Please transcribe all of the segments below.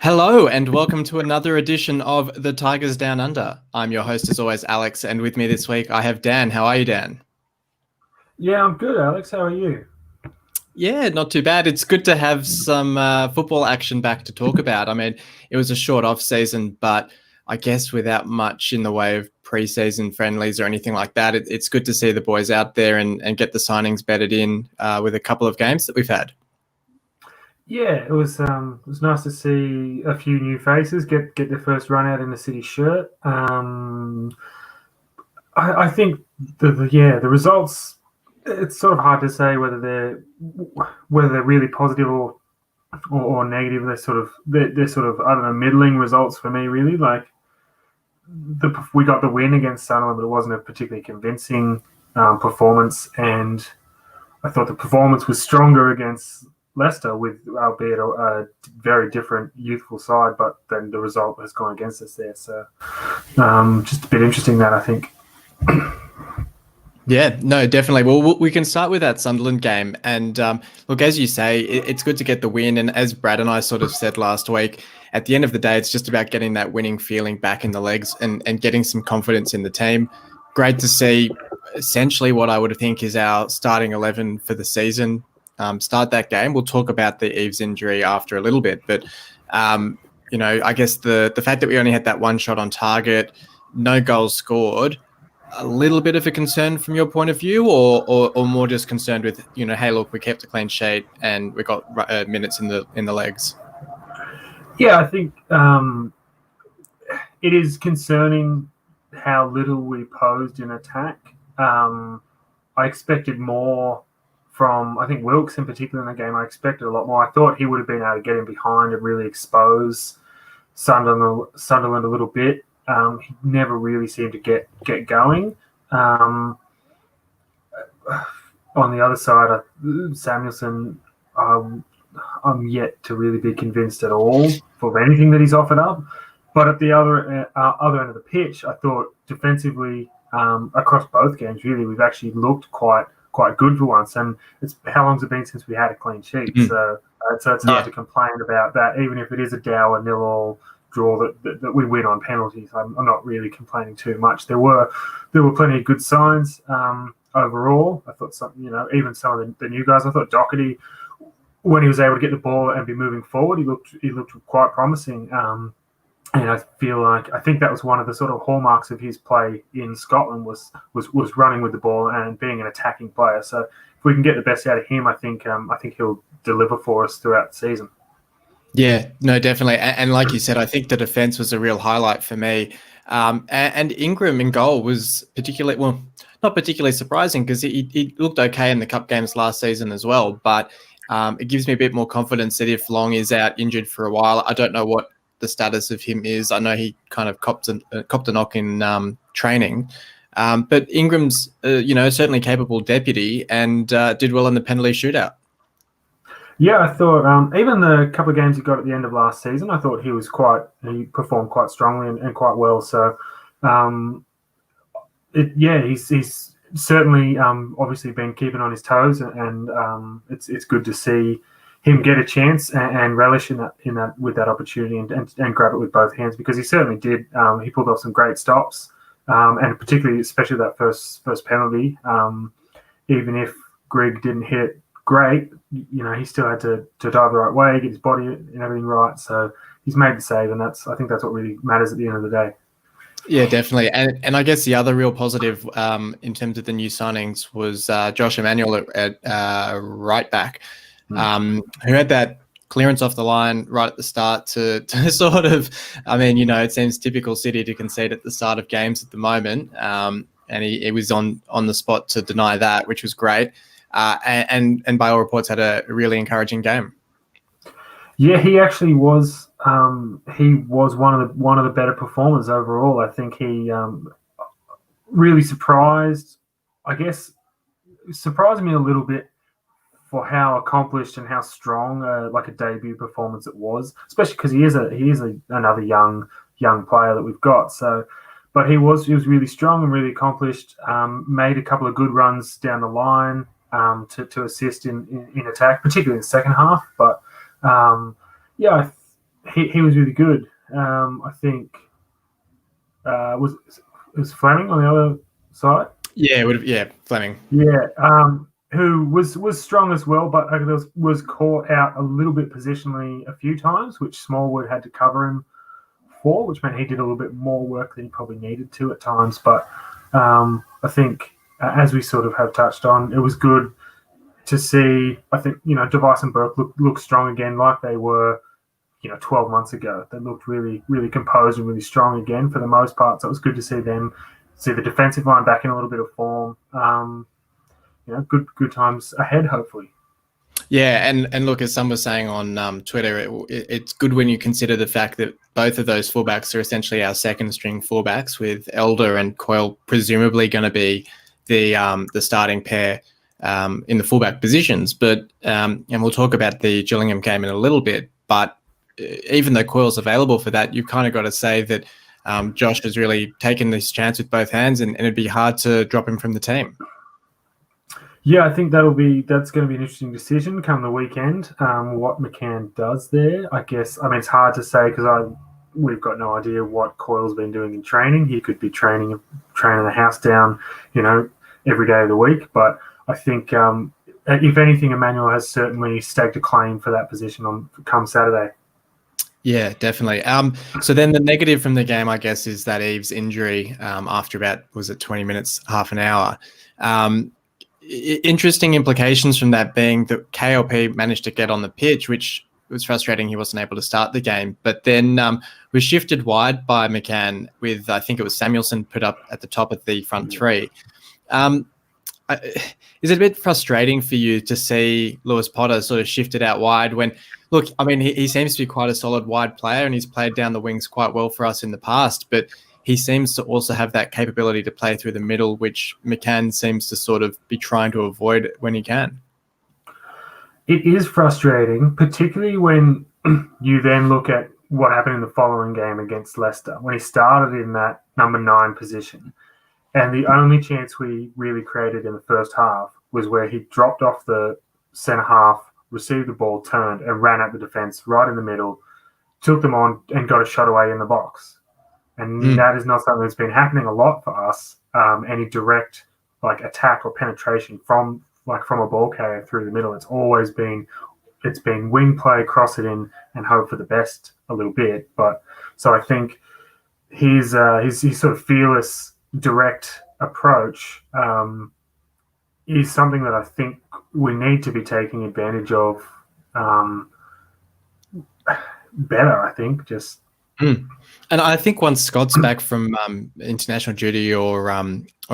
Hello and welcome to another edition of The Tigers Down Under. I'm your host as always, Alex, and with me this week I have Dan. How are you, Dan? Yeah, I'm good, Alex. How are you? Yeah, not too bad. It's good to have some football action back to talk about. I mean, it was a short off season, but I guess without much in the way of pre-season friendlies or anything like that, it's good to see the boys out there and get the signings bedded in with a couple of games that we've had. Yeah, it was nice to see a few new faces get their first run out in the City shirt. I think the results. It's sort of hard to say whether they're really positive or negative. They're sort of I don't know, middling results for me really. Like we got the win against Sunderland, but it wasn't a particularly convincing performance, and I thought the performance was stronger against Leicester, with albeit a very different youthful side, but then the result has gone against us there. So just a bit interesting that I think. Yeah, no, definitely. Well, we can start with that Sunderland game. And look, as you say, it's good to get the win. And as Brad and I sort of said last week, at the end of the day, it's just about getting that winning feeling back in the legs and getting some confidence in the team. Great to see essentially what I would think is our starting 11 for the season start that game. We'll talk about the Eaves injury after a little bit. But, I guess the fact that we only had that one shot on target, no goals scored, a little bit of a concern from your point of view, or more just concerned with, hey, look, we kept a clean sheet and we got minutes in the legs. Yeah, I think it is concerning how little we posed in attack. I expected more from, I think, Wilkes in particular in the game. I expected a lot more. I thought he would have been able to get in behind and really expose Sunderland a little bit. He never really seemed to get going. On the other side, Samuelson, I'm yet to really be convinced at all for anything that he's offered up. But at the other end of the pitch, I thought defensively across both games, really, we've actually looked quite good for once. And it's how long's it been since we had a clean sheet? Mm. So it's hard to complain about that, even if it is a dour 0-0 draw that we win on penalties. I'm not really complaining too much. There were plenty of good signs overall. I thought even some of the new guys. I thought Doherty, when he was able to get the ball and be moving forward, he looked quite promising. And I think that was one of the sort of hallmarks of his play in Scotland was running with the ball and being an attacking player. So if we can get the best out of him, I think he'll deliver for us throughout the season. Yeah, no, definitely. And like you said, I think the defense was a real highlight for me. And Ingram in goal was not particularly surprising because he looked okay in the cup games last season as well. But it gives me a bit more confidence that if Long is out injured for a while, I don't know what the status of him is. I know he kind of copped a knock in training. But Ingram's, certainly capable deputy and did well in the penalty shootout. Yeah, I thought even the couple of games he got at the end of last season, I thought he performed quite strongly and quite well. So, he's certainly obviously been keeping on his toes, and it's good to see him get a chance and relish in that with that opportunity and grab it with both hands, because he certainly did. He pulled off some great stops, and especially that first penalty. Even if Greg didn't hit it great, he still had to dive the right way, get his body and everything right. So he's made the save, and I think that's what really matters at the end of the day. Yeah, definitely. And I guess the other real positive in terms of the new signings was Josh Emmanuel at right back, who had that clearance off the line right at the start to sort of, it seems typical City to concede at the start of games at the moment. And he was on the spot to deny that, which was great. And by all reports had a really encouraging game. Yeah, he actually was. He was one of the better performers overall. I think he really surprised me a little bit for how accomplished and how strong like a debut performance it was, especially because he is another young player that we've got. So, but he was really strong and really accomplished. Made a couple of good runs down the line to assist in attack, particularly in the second half. But he was really good. I think was Fleming on the other side. Yeah, Fleming. Yeah, who was strong as well, but was caught out a little bit positionally a few times, which Smallwood had to cover him for, which meant he did a little bit more work than he probably needed to at times. But I think, as we sort of have touched on, it was good to see. I think Device and Burke look strong again, like they were 12 months ago. They looked really, really composed and really strong again for the most part. So it was good to see them, see the defensive line back in a little bit of form. Good times ahead, hopefully. Yeah, and look, as some were saying on Twitter, it's good when you consider the fact that both of those fullbacks are essentially our second string fullbacks, with Elder and Coyle presumably going to be the starting pair in the fullback positions. But and we'll talk about the Gillingham game in a little bit. But even though Coyle's available for that, you've kind of got to say that Josh has really taken this chance with both hands, and it'd be hard to drop him from the team. Yeah, I think that's going to be an interesting decision come the weekend. What McCann does there, I guess. I mean, it's hard to say because we've got no idea what Coyle's been doing in training. He could be training the house down, every day of the week. But I think, if anything, Emmanuel has certainly staked a claim for that position come Saturday. Yeah, definitely. So then the negative from the game, I guess, is that Eaves injury after about, was it 20 minutes, half an hour? Interesting implications from that being that KLP managed to get on the pitch, which was frustrating. He wasn't able to start the game, but then was shifted wide by McCann with, I think it was Samuelson put up at the top of the front three. Is it a bit frustrating for you to see Lewis Potter sort of shifted out wide when, look, I mean, he seems to be quite a solid wide player and he's played down the wings quite well for us in the past, but he seems to also have that capability to play through the middle, which McCann seems to sort of be trying to avoid when he can. It is frustrating, particularly when you then look at what happened in the following game against Leicester, when he started in that number 9 position. And the only chance we really created in the first half was where he dropped off the centre half, received the ball, turned, and ran at the defence right in the middle, took them on, and got a shot away in the box. And that is not something that's been happening a lot for us. Any direct attack or penetration from a ball carrier through the middle. It's always been wing play, cross it in, and hope for the best a little bit. But so I think his sort of fearless, direct approach is something that I think we need to be taking advantage of better. I think just. And I think once Scott's back from international duty or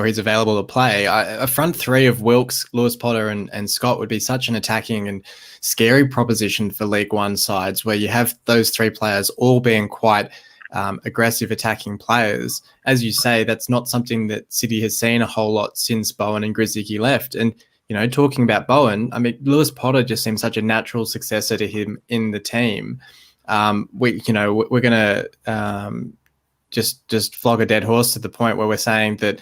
he's available to play, a front three of Wilkes, Lewis Potter and Scott would be such an attacking and scary proposition for League One sides, where you have those three players all being quite aggressive attacking players. As you say, that's not something that City has seen a whole lot since Bowen and Grzycki left. And, talking about Bowen, I mean, Lewis Potter just seems such a natural successor to him in the team. We're going to just flog a dead horse to the point where we're saying that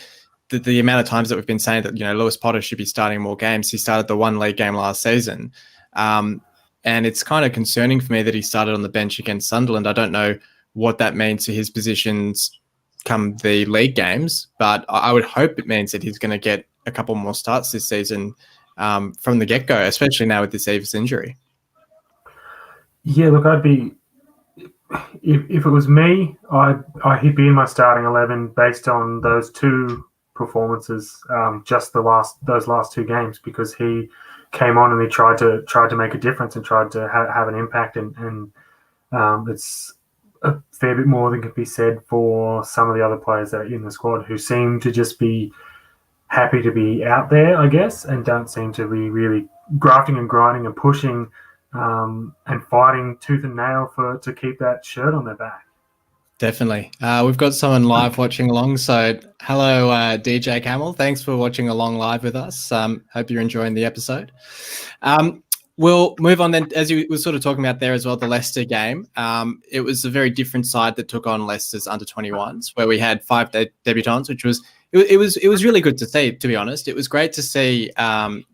the amount of times that we've been saying that, Lewis Potter should be starting more games. He started the one league game last season. And it's kind of concerning for me that he started on the bench against Sunderland. I don't know what that means to his positions come the league games, but I would hope it means that he's going to get a couple more starts this season from the get-go, especially now with this Eaves injury. Yeah, look, I'd be if it was me, he'd be in my starting 11 based on those two performances, just those last two games, because he came on and he tried to make a difference and tried to have an impact, and it's a fair bit more than could be said for some of the other players that are in the squad who seem to just be happy to be out there, I guess, and don't seem to be really grafting and grinding and pushing and fighting tooth and nail to keep that shirt on their back. Definitely. We've got someone live watching along. So hello, DJ Camel. Thanks for watching along live with us. Hope you're enjoying the episode. We'll move on then, as you were sort of talking about there as well, the Leicester game. It was a very different side that took on Leicester's under-21s, where we had 5 debutants, which was it was really good to see, to be honest. It was great to see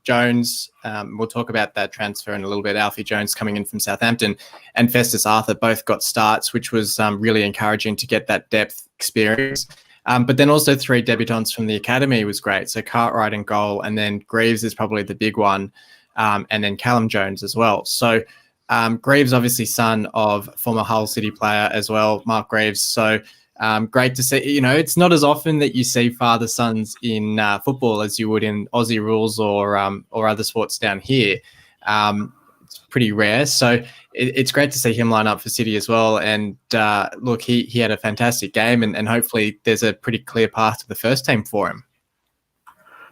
Jones. We'll talk about that transfer in a little bit. Alfie Jones coming in from Southampton and Festus Arthur both got starts, which was really encouraging to get that depth experience. But then also 3 debutants from the academy was great. So Cartwright in goal, and then Greaves is probably the big one, and then Callum Jones as well. So Greaves, obviously son of former Hull City player as well, Mark Greaves. So great to see. It's not as often that you see father-sons in football as you would in Aussie rules or other sports down here. It's pretty rare. So it's great to see him line up for City as well. And look, he had a fantastic game, and hopefully there's a pretty clear path to the first team for him.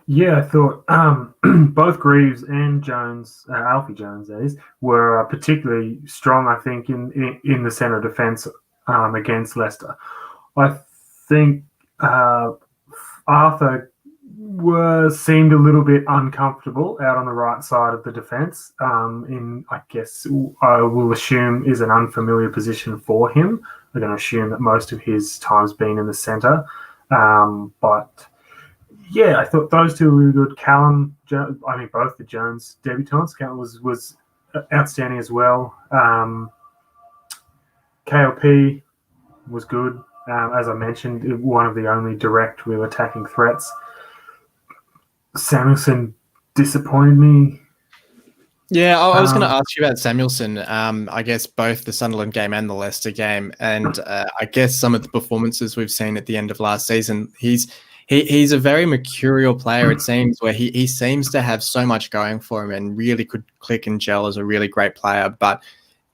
Yeah, I thought both Greaves and Jones, Alfie Jones, that is, were particularly strong, I think, in the centre defence against Leicester. I think Arthur seemed a little bit uncomfortable out on the right side of the defence. I guess I will assume is an unfamiliar position for him. I'm going to assume that most of his time's been in the centre. But yeah, I thought those two were really good. Callum, both the Jones debutants. Callum was outstanding as well. KLP was good. As I mentioned, one of the only direct real attacking threats. Samuelson disappointed me. Yeah, I was going to ask you about Samuelson. I guess both the Sunderland game and the Leicester game, and I guess some of the performances we've seen at the end of last season. He's a very mercurial player, it seems, where he seems to have so much going for him and really could click and gel as a really great player, but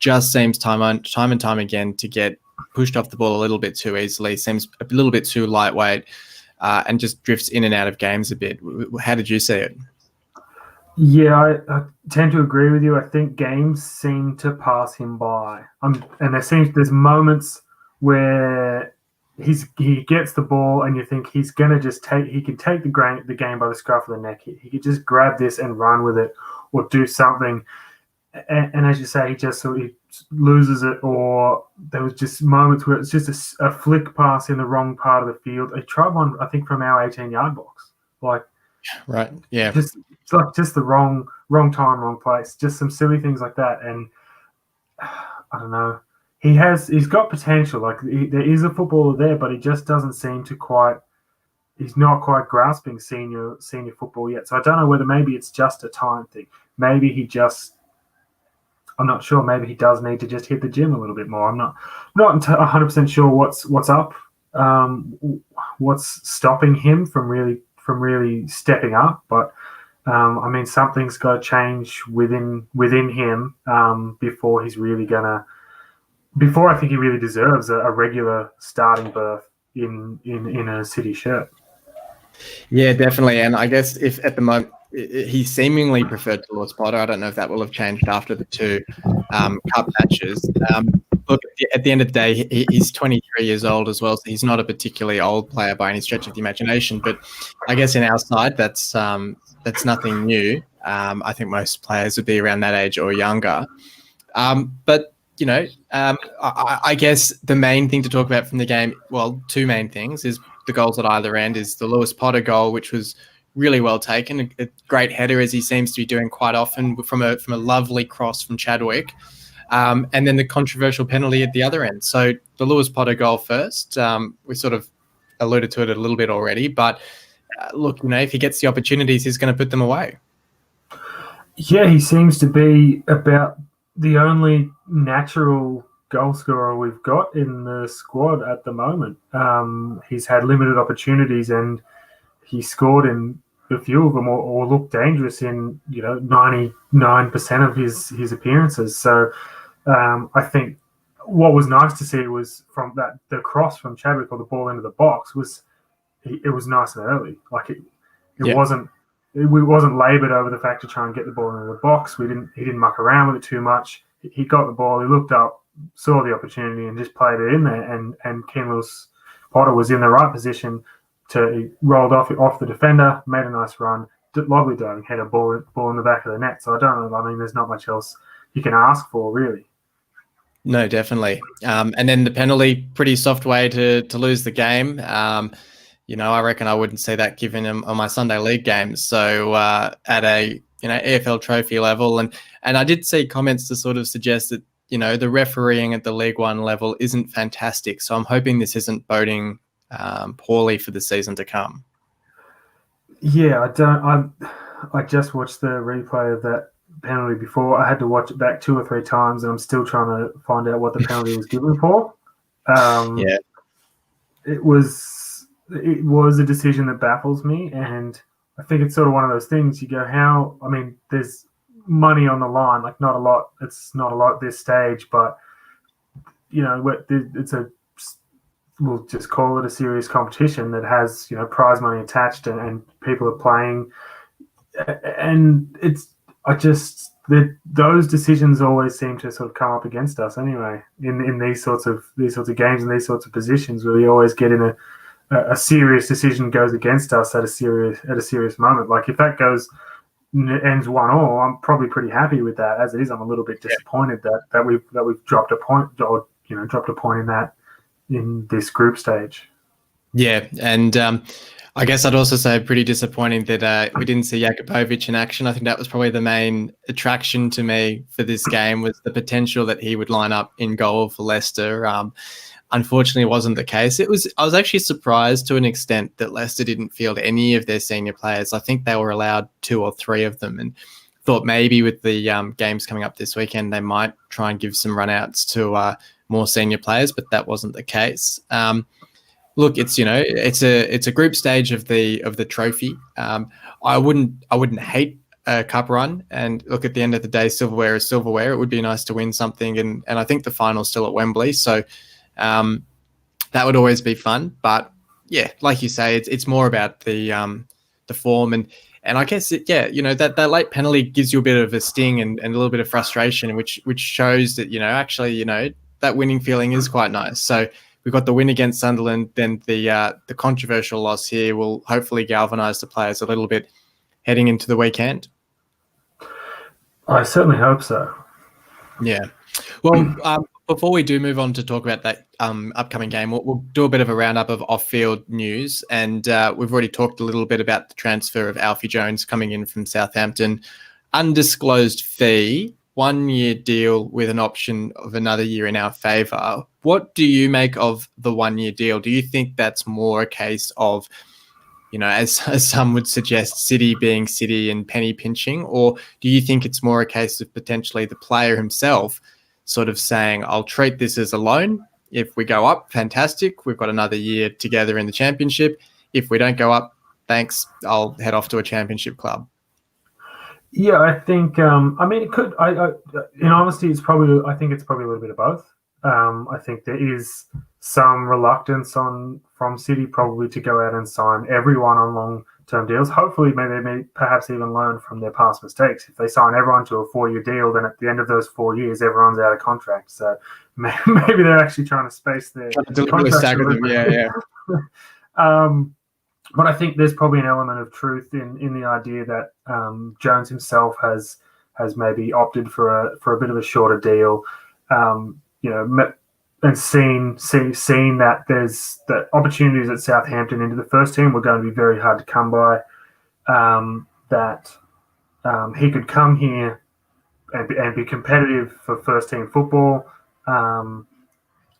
just seems time and time again to get pushed off the ball a little bit too easily, seems a little bit too lightweight, and just drifts in and out of games a bit. How did you see it? Yeah, I tend to agree with you. I think games seem to pass him by. And there's moments where he gets the ball and you think he's going to just he can take the game by the scruff of the neck. He could just grab this and run with it or do something. And as you say, he loses it, or there was just moments where it's just a flick pass in the wrong part of the field. He tried one, I think, from our 18-yard box. Right, yeah. It's just the wrong time, wrong place. Just some silly things like that. And I don't know. He's got potential. There is a footballer there, but he just doesn't seem to he's not quite grasping senior football yet. So I don't know whether maybe it's just a time thing. Maybe I'm not sure. Maybe he does need to just hit the gym a little bit more. I'm not 100% sure what's up. What's stopping him from really stepping up? But something's got to change within him before he's really gonna. Before I think he really deserves a regular starting berth in a City shirt. Yeah, definitely. And I guess if at the moment he seemingly preferred towards Potter, I don't know if that will have changed after the 2 cup matches. Look, at the end of the day, he's 23 years old as well, so he's not a particularly old player by any stretch of the imagination. But I guess in our side, that's nothing new. I think most players would be around that age or younger. But I guess the main thing to talk about from the game, well, 2 main things, is the goals at either end. Is the Lewis Potter goal, which was really well taken, a great header, as he seems to be doing quite often, from a lovely cross from Chadwick, and then the controversial penalty at the other end. So the Lewis Potter goal first, we sort of alluded to it a little bit already, but look, if he gets the opportunities, he's going to put them away. Yeah, he seems to be about the only natural goal scorer we've got in the squad at the moment. He's had limited opportunities and he scored in a few of them or looked dangerous in 99% of his appearances. So I think what was nice to see was from the cross from Chadwick or the ball into the box it was nice and early. It wasn't laboured over the fact to try and get the ball into the box. He didn't muck around with it too much. He got the ball, he looked up, saw the opportunity and just played it in there. And Ken Lewis Potter was in the right position he rolled off the defender, made a nice run, lovely diving header, ball in the back of the net. So I don't know. There's not much else you can ask for, really. No, definitely. And then the penalty, pretty soft way to lose the game. I reckon I wouldn't see that given him on my Sunday league games. So at a EFL trophy level, and I did see comments to sort of suggest that the refereeing at the League One level isn't fantastic. So I'm hoping this isn't boding poorly for the season to come. Yeah, I just watched the replay of that penalty before. I had to watch it back 2 or 3 times, and I'm still trying to find out what the penalty was given for. Yeah. It was a decision that baffles me, and I think it's sort of one of those things. You go, there's money on the line, like not a lot. It's not a lot at this stage, but we'll just call it a serious competition that has prize money attached, and people are playing, and those decisions always seem to sort of come up against us anyway in these sorts of games and these sorts of positions where we always get in a serious decision goes against us at a serious moment. Like if that ends 1-1, I'm probably pretty happy with that. As it is, I'm a little bit disappointed that we've dropped a point, or dropped a point in this group stage. Yeah, and I guess I'd also say pretty disappointing that we didn't see Jakupovic in action. I think that was probably the main attraction to me for this game, was the potential that he would line up in goal for Leicester. Unfortunately, it wasn't the case. I was actually surprised to an extent that Leicester didn't field any of their senior players. I think they were allowed 2 or 3 of them, and thought maybe with the games coming up this weekend, they might try and give some runouts to more senior players, but that wasn't the case. Look, it's a group stage of the trophy. I wouldn't hate a cup run, and look, at the end of the day, silverware is silverware. It would be nice to win something, and I think the final's still at Wembley, so that would always be fun. But yeah, like you say, it's more about the form, and I guess that late penalty gives you a bit of a sting and a little bit of frustration, which shows that actually that winning feeling is quite nice. So we've got the win against Sunderland, then the controversial loss here will hopefully galvanise the players a little bit heading into the weekend. I certainly hope so. Yeah. Well, before we do move on to talk about that upcoming game, we'll do a bit of a roundup of off-field news. And we've already talked a little bit about the transfer of Alfie Jones coming in from Southampton. Undisclosed fee, 1-year deal with an option of another year in our favour. What do you make of the 1-year deal? Do you think that's more a case of, as some would suggest, City being City and penny pinching? Or do you think it's more a case of potentially the player himself sort of saying, I'll treat this as a loan. If we go up, fantastic. We've got another year together in the championship. If we don't go up, thanks. I'll head off to a championship club. Yeah, I think. It could. In honesty, I think it's probably a little bit of both. I think there is some reluctance from City probably to go out and sign everyone on long-term deals. Hopefully, maybe they may perhaps even learn from their past mistakes. If they sign everyone to a 4-year deal, then at the end of those 4 years, everyone's out of contract. So maybe they're actually trying to space their contracts. Stagger them. Yeah. But I think there's probably an element of truth in the idea that Jones himself has maybe opted for a bit of a shorter deal, and seen that there's that opportunities at Southampton into the first team were going to be very hard to come by. That he could come here and be competitive for first team football.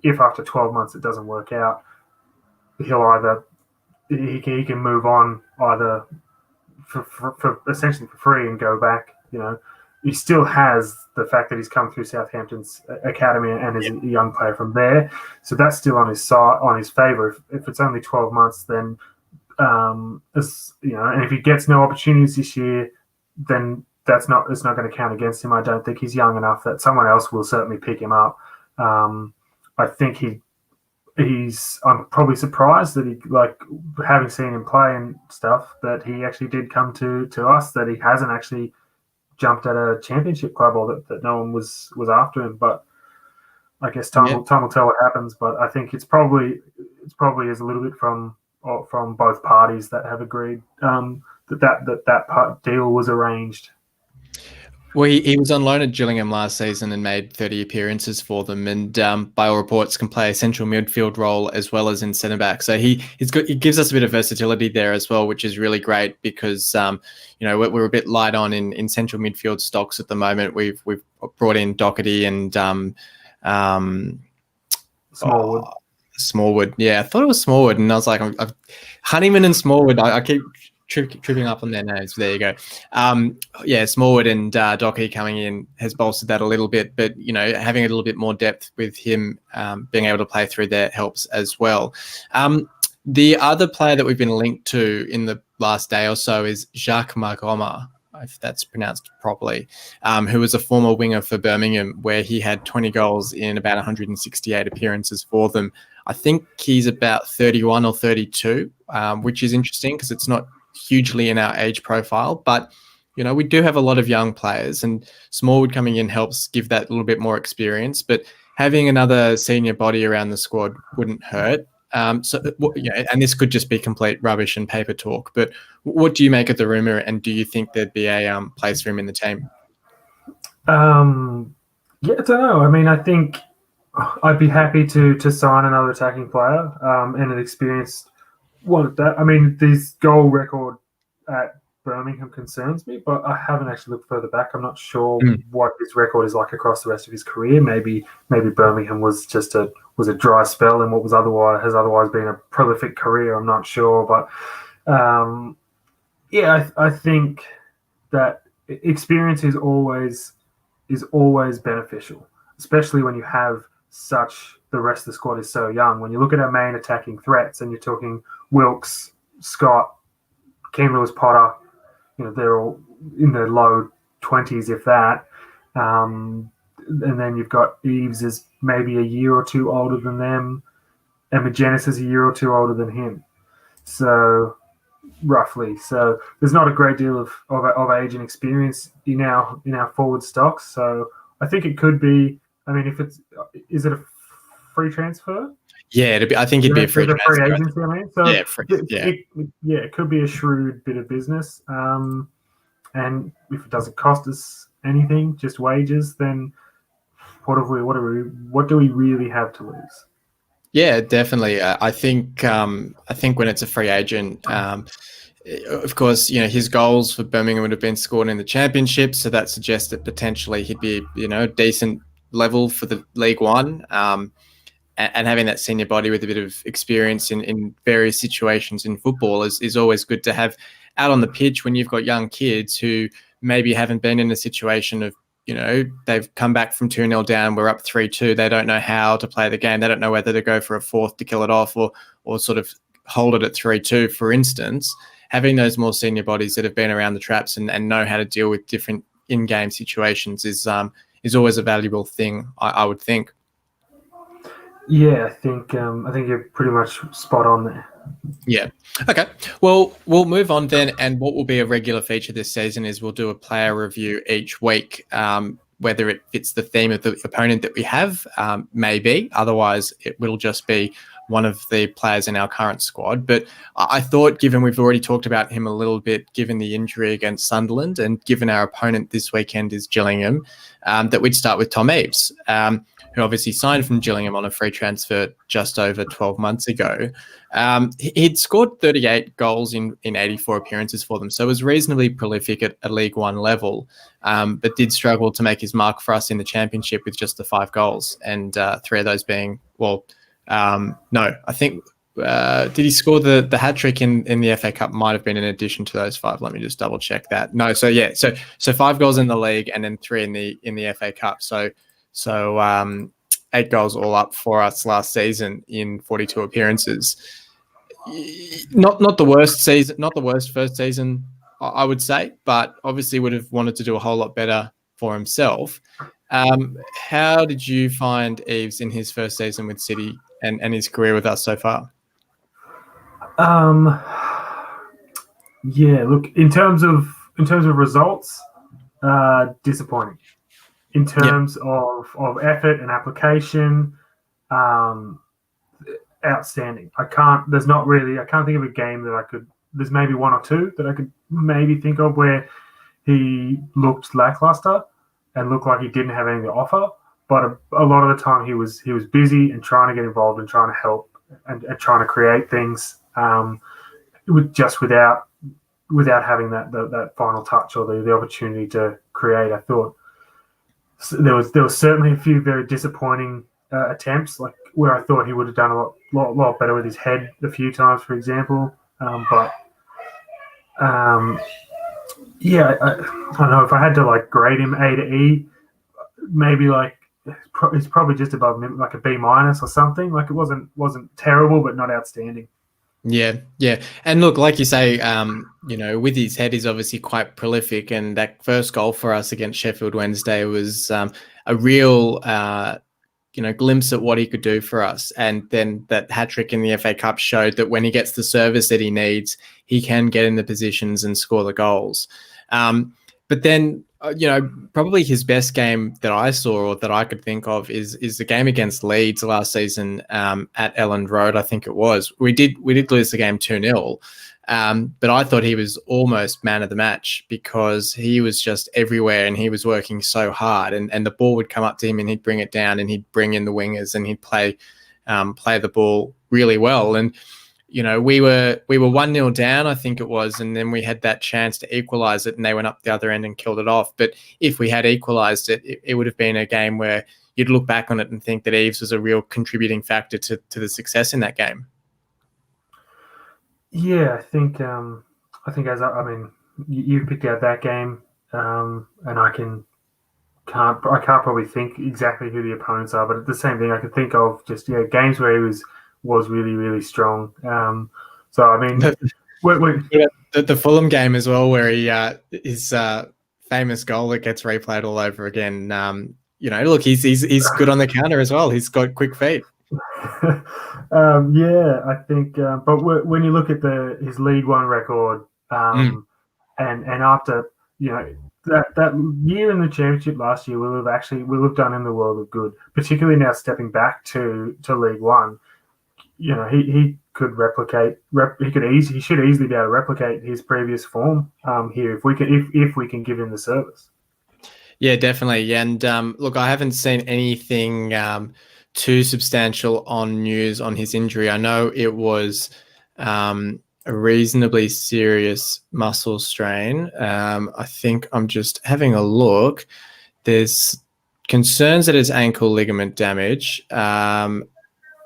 If after 12 months it doesn't work out, he can move on either for essentially for free and go back. He still has the fact that he's come through Southampton's academy and is a young player from there, so that's still on his side, on his favour. If it's only 12 months, then and if he gets no opportunities this year, then it's not going to count against him. I don't think he's young enough that someone else will certainly pick him up. I think I'm probably surprised that he, like, having seen him play and stuff, that he actually did come to us, that he hasn't actually jumped at a championship club, or that no one was after him. But I guess time will tell what happens. But I think it's probably is a little bit from both parties that have agreed that deal was arranged. Well, he was on loan at Gillingham last season and made 30 appearances for them, and by all reports can play a central midfield role as well as in centre back. So he gives us a bit of versatility there as well, which is really great because we're a bit light on in central midfield stocks at the moment. We've brought in Doherty and Smallwood. Smallwood. Yeah, I thought it was Smallwood, and I was like, Honeyman and Smallwood. I keep tripping up on their names. There you go. Smallwood and Doherty coming in has bolstered that a little bit, but having a little bit more depth with him being able to play through there helps as well. The other player that we've been linked to in the last day or so is Jacques Magoma, if that's pronounced properly, who was a former winger for Birmingham, where he had 20 goals in about 168 appearances for them. I think he's about 31 or 32, which is interesting because it's not hugely in our age profile, but we do have a lot of young players, and Smallwood coming in helps give that little bit more experience, but having another senior body around the squad wouldn't hurt. And this could just be complete rubbish and paper talk, but what do you make of the rumor, and do you think there'd be a place for him in the team? I don't know. I mean, I think I'd be happy to sign another attacking player and an experienced one at that. I mean, this goal record at Birmingham concerns me, but I haven't actually looked further back. I'm not sure what his record is like across the rest of his career. Maybe Birmingham was just a dry spell in what has otherwise been a prolific career. I'm not sure, but I think that experience is always beneficial, especially when you have the rest of the squad is so young. When you look at our main attacking threats, and you're talking Wilkes, Scott, Ken Lewis Potter, they're all in their low 20s, if that. And then you've got Eaves is maybe a year or two older than them, and McGinnis is a year or two older than him. So roughly. So there's not a great deal of age and experience in our forward stocks. So I think it could be. I mean, is it a free transfer? Yeah, I think it'd be a free transfer. Free agency, I mean. So yeah, it could be a shrewd bit of business. And if it doesn't cost us anything, just wages, then what do we really have to lose? Yeah, definitely. I think when it's a free agent, of course, his goals for Birmingham would have been scored in the championship, so that suggests that potentially he'd be, decent level for the League One. And having that senior body with a bit of experience in various situations in football is always good to have out on the pitch when you've got young kids who maybe haven't been in a situation of, they've come back from 2-0 down, we're up 3-2, they don't know how to play the game, they don't know whether to go for a fourth to kill it off or sort of hold it at 3-2, for instance. Having those more senior bodies that have been around the traps and know how to deal with different in-game situations is always a valuable thing, I would think. Yeah, I think you're pretty much spot on there. Yeah. Okay. Well, we'll move on then. And what will be a regular feature this season is we'll do a player review each week, whether it fits the theme of the opponent that we have, maybe. Otherwise, it will just be one of the players in our current squad. But I thought, given we've already talked about him a little bit, given the injury against Sunderland and given our opponent this weekend is Gillingham, that we'd start with Tom Eaves, who obviously signed from Gillingham on a free transfer just over 12 months ago. He'd scored 38 goals in 84 appearances for them, so was reasonably prolific at a League One level, but did struggle to make his mark for us in the Championship with just the 5 goals, and 3 of those being, I think, did he score the hat-trick in the FA Cup? Might have been in addition to those 5. Let me just double-check that. No, so 5 goals in the league and then 3 in the FA Cup, so 8 goals all up for us last season in 42 appearances. Not the worst season, not the worst first season, I would say, but obviously would have wanted to do a whole lot better for himself. How did you find Eaves in his first season with City and his career with us so far? Look, in terms of results, disappointing. In terms of effort and application, outstanding. I can't think of a game that there's maybe one or two that I could maybe think of where he looked lackluster and looked like he didn't have anything to offer. But a lot of the time he was busy and trying to get involved and trying to help and trying to create things without having that final touch or the opportunity to create. I thought there was certainly a few very disappointing attempts, like where I thought he would have done a lot better with his head a few times, for example. Yeah, I don't know if I had to like grade him A to E, maybe like it's probably just above like a B minus or something. Like it wasn't terrible, but not outstanding. Yeah. And look, like you say, with his head, he's obviously quite prolific. And that first goal for us against Sheffield Wednesday was a real, glimpse at what he could do for us. And then that hat-trick in the FA Cup showed that when he gets the service that he needs, he can get in the positions and score the goals. But then, probably his best game that I saw or that I could think of is the game against Leeds last season at Elland Road, I think it was. We did lose the game 2-0, but I thought he was almost man of the match because he was just everywhere and he was working so hard, and the ball would come up to him and he'd bring it down and he'd bring in the wingers and he'd play the ball really well. And we were 1-0 down, I think it was, and then we had that chance to equalise it and they went up the other end and killed it off. But if we had equalised it would have been a game where you'd look back on it and think that Eaves was a real contributing factor to the success in that game. Yeah, I think you picked out that game, and I can't probably think exactly who the opponents are, but the same thing I could think of just games where he was really, really strong. So I mean, the Fulham game as well, where he his famous goal that gets replayed all over again. Look, he's good on the counter as well. He's got quick feet. Yeah, I think. But when you look at his League One record, and after that year in the Championship last year, will have done him the world of good. Particularly now stepping back to League One. He could replicate. He should easily be able to replicate his previous form here if we can give him the service. Yeah, definitely. And look, I haven't seen anything too substantial on news on his injury. I know it was a reasonably serious muscle strain. I think I'm just having a look. There's concerns that it's ankle ligament damage.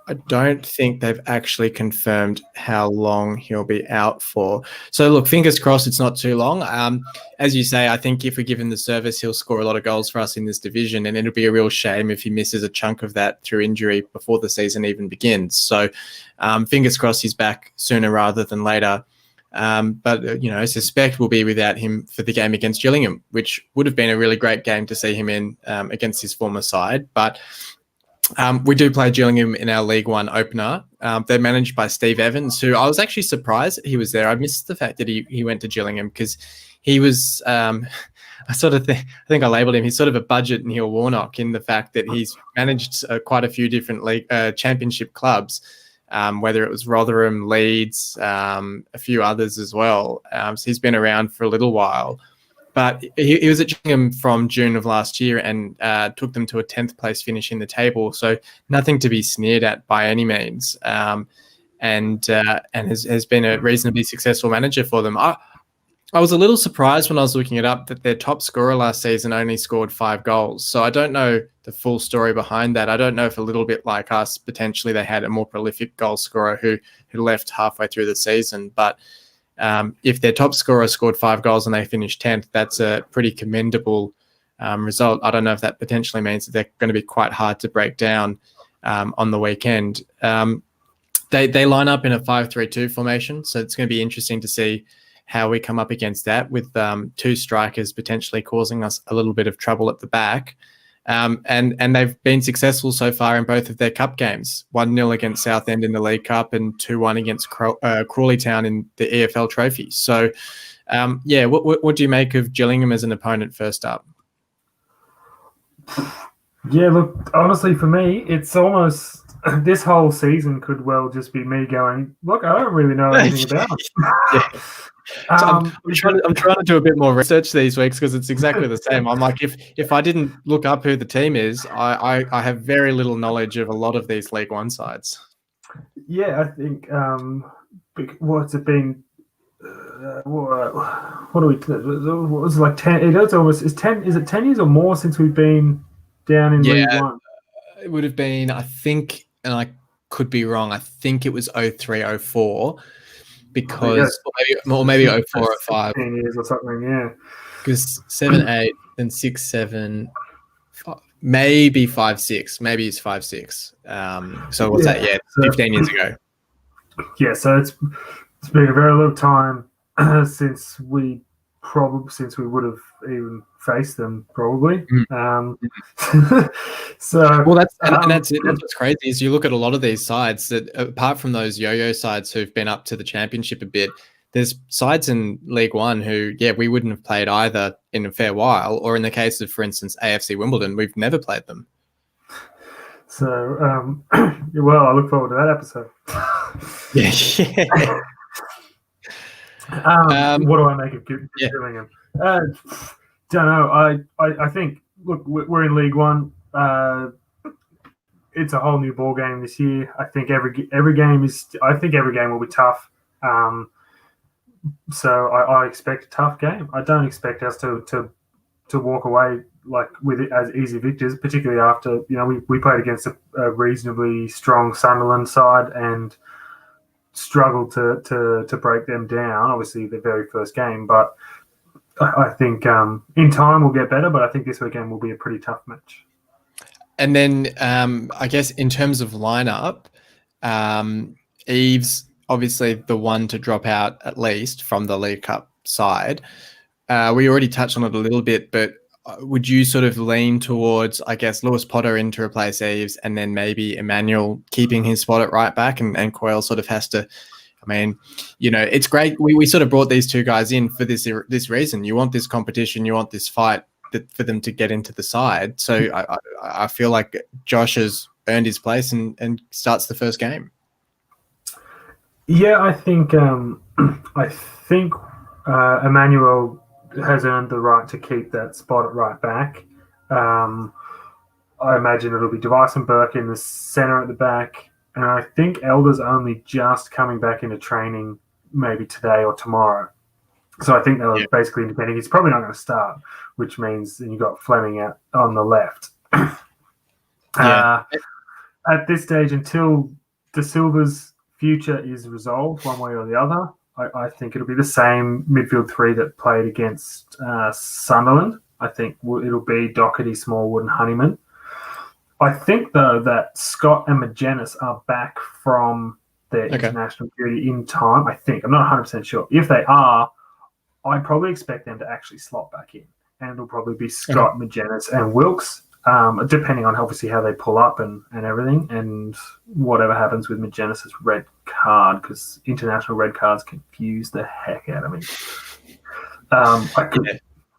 I don't think they've actually confirmed how long he'll be out for. So, look, fingers crossed it's not too long. As you say, I think if we give him the service, he'll score a lot of goals for us in this division, and it'll be a real shame if he misses a chunk of that through injury before the season even begins. So, fingers crossed he's back sooner rather than later. But I suspect we'll be without him for the game against Gillingham, which would have been a really great game to see him in against his former side. But we do play Gillingham in our League One opener. They're managed by Steve Evans, who I was actually surprised he was there. I missed the fact that he went to Gillingham because he was, I think I labelled him, he's sort of a budget Neil Warnock in the fact that he's managed quite a few different league championship clubs, whether it was Rotherham, Leeds, a few others as well. So he's been around for a little while. But he was at Gillingham from June of last year and took them to a 10th place finish in the table. So nothing to be sneered at by any means, and has been a reasonably successful manager for them. I was a little surprised when I was looking it up that their top scorer last season only scored 5 goals. So I don't know the full story behind that. I don't know if a little bit like us, potentially they had a more prolific goal scorer who left halfway through the season. But if their top scorer scored 5 goals and they finished 10th, that's a pretty commendable result. I don't know if that potentially means that they're going to be quite hard to break down on the weekend. They line up in a 5-3-2 formation, so it's going to be interesting to see how we come up against that with 2 strikers potentially causing us a little bit of trouble at the back. And they've been successful so far in both of their cup games, 1-0 against Southend in the League Cup and 2-1 against Crawley Town in the EFL Trophy. So, what do you make of Gillingham as an opponent first up? Yeah, look, honestly, for me, it's almost this whole season could well just be me going, look, I don't really know anything about it. Yeah. So I'm trying to do a bit more research these weeks because it's exactly the same. I'm like, if I didn't look up who the team is, I have very little knowledge of a lot of these League One sides. Yeah, I think what's it been? What do we? What was it, like 10? It's almost is 10. Is it 10 years or more since we've been down in League One? It would have been, I think, and I could be wrong. I think it was 03, 04 because or maybe 04 or 05. 10 years or something. Yeah. Because 7, 8, then 6, 7, 5, maybe 5, 6. Maybe it's 5, 6. So what's that? Yeah, 15 years ago. Yeah, so it's been a very long time since we would have even faced them probably. So well, that's it. That's what's crazy is you look at a lot of these sides that, apart from those yo-yo sides who've been up to the championship a bit, there's sides in League One who, we wouldn't have played either in a fair while, or in the case of, for instance, AFC Wimbledon, we've never played them. So, well, I look forward to that episode. Yeah. What do I make of Gillingham? Don't know. I think, look, we're in League One. It's a whole new ball game this year. I think every game will be tough. So I expect a tough game. I don't expect us to walk away like with it as easy victors, particularly after we played against a reasonably strong Sunderland side and struggled to break them down. Obviously, the very first game, but I think in time we'll get better. But I think this weekend will be a pretty tough match. And then I guess in terms of lineup, Eaves obviously the one to drop out at least from the League Cup side. We already touched on it a little bit, but would you sort of lean towards, I guess, Lewis Potter in to replace Eaves and then maybe Emmanuel keeping his spot at right back and Coyle sort of has to, I mean, it's great. We sort of brought these two guys in for this reason. You want this competition, you want this fight for them to get into the side. So I feel like Josh has earned his place and starts the first game. Yeah, I think Emmanuel has earned the right to keep that spot at right back. I imagine it'll be Device and Burke in the centre at the back. And I think Elder's only just coming back into training maybe today or tomorrow. So I think they're basically independent. He's probably not going to start, which means you've got Fleming out on the left. At this stage, until De Silva's future is resolved one way or the other, I think it'll be the same midfield three that played against Sunderland. I think it'll be Doherty, Smallwood, and Honeyman. I think, though, that Scott and Magennis are back from their international duty in time. I think. I'm not 100% sure. If they are, I'd probably expect them to actually slot back in. And it'll probably be Scott, Magennis, and Wilkes, depending on obviously how they pull up and everything, and whatever happens with Magennis' red card, because international red cards confuse the heck out of me.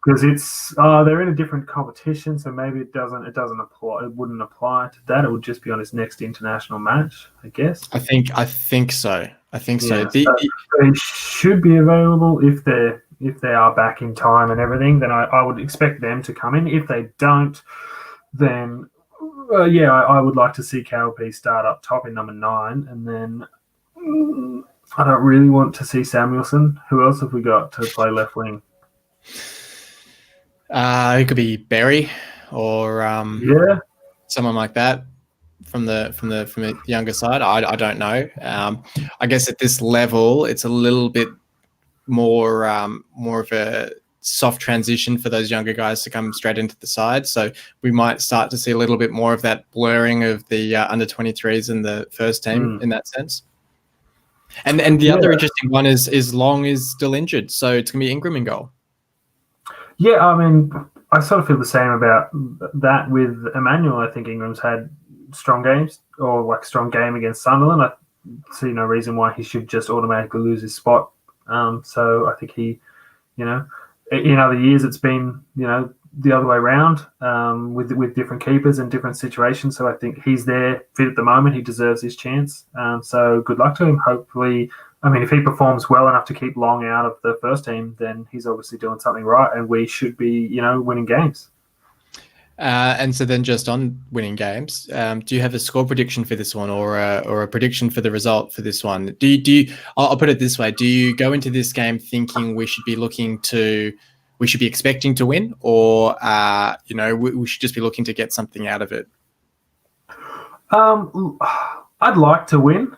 Because it's they're in a different competition, so maybe it doesn't apply. It wouldn't apply to that. It would just be on his next international match, I guess. I think so. So they should be available if they are back in time and everything. Then I would expect them to come in. If they don't, then I would like to see KLP start up top in number 9, and then I don't really want to see Samuelson. Who else have we got to play left wing? It could be Berry or someone like that from the younger side. I don't know. I guess at this level, it's a little bit more of a soft transition for those younger guys to come straight into the side. So we might start to see a little bit more of that blurring of the under 23s and the first team in that sense. And the other interesting one is Long is still injured, so it's going to be Ingram in goal. Yeah, I mean, I sort of feel the same about that with Emmanuel. I think Ingram's had strong games, or like strong game against Sunderland. I see no reason why he should just automatically lose his spot. So I think he, in other years it's been, the other way around with different keepers and different situations. So I think he's there fit at the moment. He deserves his chance. So good luck to him. Hopefully, I mean, if he performs well enough to keep Long out of the first team, then he's obviously doing something right, and we should be, winning games. And so then just on winning games, do you have a score prediction for this one or a prediction for the result for this one? I'll put it this way. Do you go into this game thinking we should be expecting to win, or, we should just be looking to get something out of it? I'd like to win,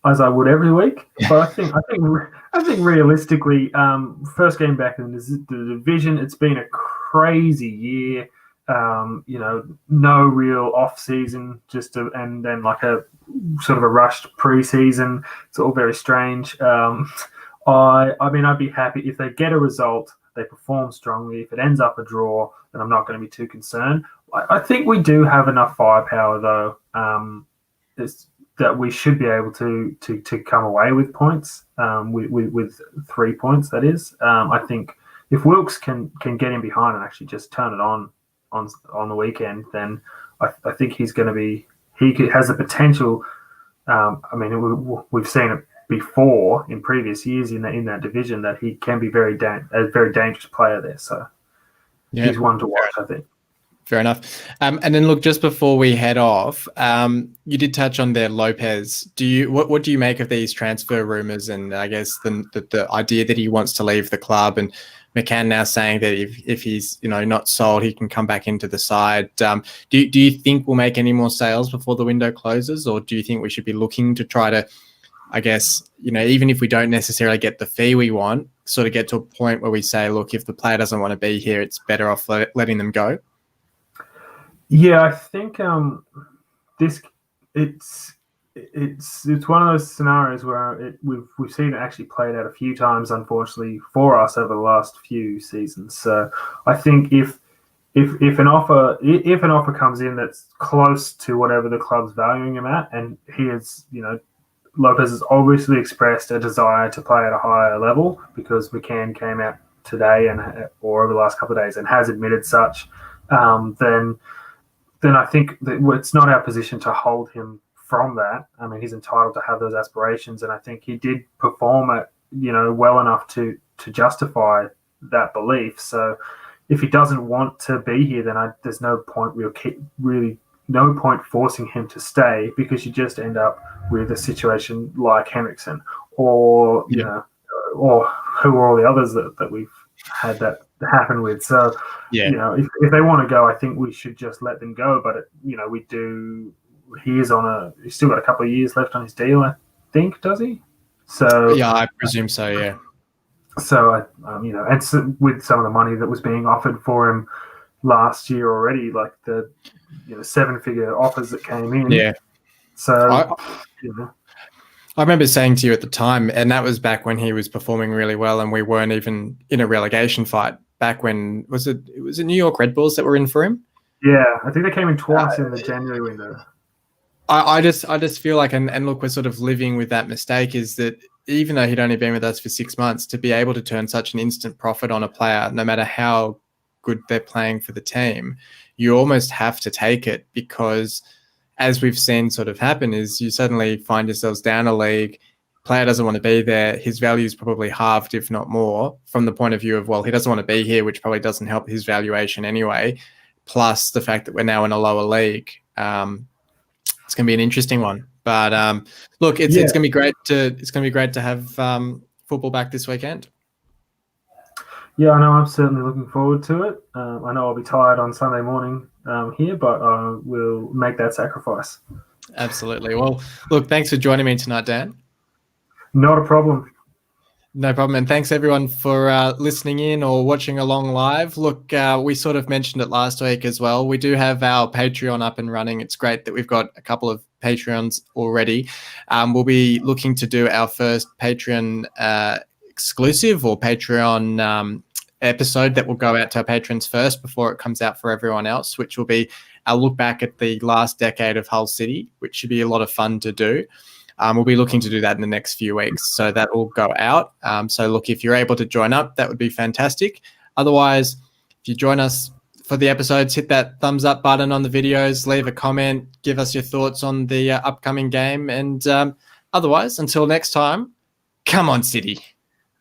as I would every week, but I think realistically, first game back in the division, it's been a crazy year. No real off season, and then like a sort of a rushed preseason. It's all very strange. I'd be happy if they get a result, they perform strongly. If it ends up a draw, then I'm not going to be too concerned. I think we do have enough firepower, though, that we should be able to come away with points, with 3 points. That is, I think if Wilkes can get in behind and actually just turn it on the weekend, then I think he's going to be. He has the potential. We've seen it before in previous years in that division that he can be a very dangerous player there. So he's one to watch, I think. Fair enough. And then look, just before we head off, you did touch on there Lopez. What do you make of these transfer rumours and I guess the idea that he wants to leave the club, and McCann now saying that if he's not sold, he can come back into the side. Do you think we'll make any more sales before the window closes, or do you think we should be looking to try to, I guess, even if we don't necessarily get the fee we want, sort of get to a point where we say, look, if the player doesn't want to be here, it's better off letting them go? Yeah, I think it's one of those scenarios where we've seen it actually played out a few times, unfortunately for us, over the last few seasons. So I think if an offer comes in that's close to whatever the club's valuing him at, and he is, Lopez has obviously expressed a desire to play at a higher level because McCann came out today or over the last couple of days and has admitted such, then I think that it's not our position to hold him from that. I mean, he's entitled to have those aspirations, and I think he did perform at well enough to justify that belief. So if he doesn't want to be here, then there's no point no point forcing him to stay, because you just end up with a situation like Henriksen or or who are all the others that we've had that happen with. So if they want to go, I think we should just let them go. But we do. He's still got a couple of years left on his deal, I think. Does he? So yeah, I presume so. Yeah. So and so with some of the money that was being offered for him last year already, like the 7-figure offers that came in. Yeah. So I remember saying to you at the time, and that was back when he was performing really well, and we weren't even in a relegation fight. Back when was it New York Red Bulls that were in for him? Yeah, I think they came in twice in the January window. I just feel like, and look, we're sort of living with that mistake, is that even though he'd only been with us for 6 months, to be able to turn such an instant profit on a player, no matter how good they're playing for the team, you almost have to take it, because as we've seen sort of happen is you suddenly find yourselves down a league, player doesn't want to be there, his value is probably halved, if not more, from the point of view of, well, he doesn't want to be here, which probably doesn't help his valuation anyway, plus the fact that we're now in a lower league. It's going to be an interesting one. But look, it's going to be great to have football back this weekend. Yeah, I know. I'm certainly looking forward to it. I know I'll be tired on Sunday morning here, but I will make that sacrifice. Absolutely. Well, look, thanks for joining me tonight, Dan. Not a problem. No problem. And thanks, everyone, for listening in or watching along live. Look, we sort of mentioned it last week as well. We do have our Patreon up and running. It's great that we've got a couple of Patreons already. We'll be looking to do our first Patreon exclusive or Patreon episode that will go out to our patrons first before it comes out for everyone else, which will be our look back at the last decade of Hull City, which should be a lot of fun to do. We'll be looking to do that in the next few weeks, so that will go out. So look, if you're able to join up, that would be fantastic. Otherwise, If you join us for the episodes, hit that thumbs up button on the videos, leave a comment, give us your thoughts on the upcoming game. And otherwise, until next time, come on, City.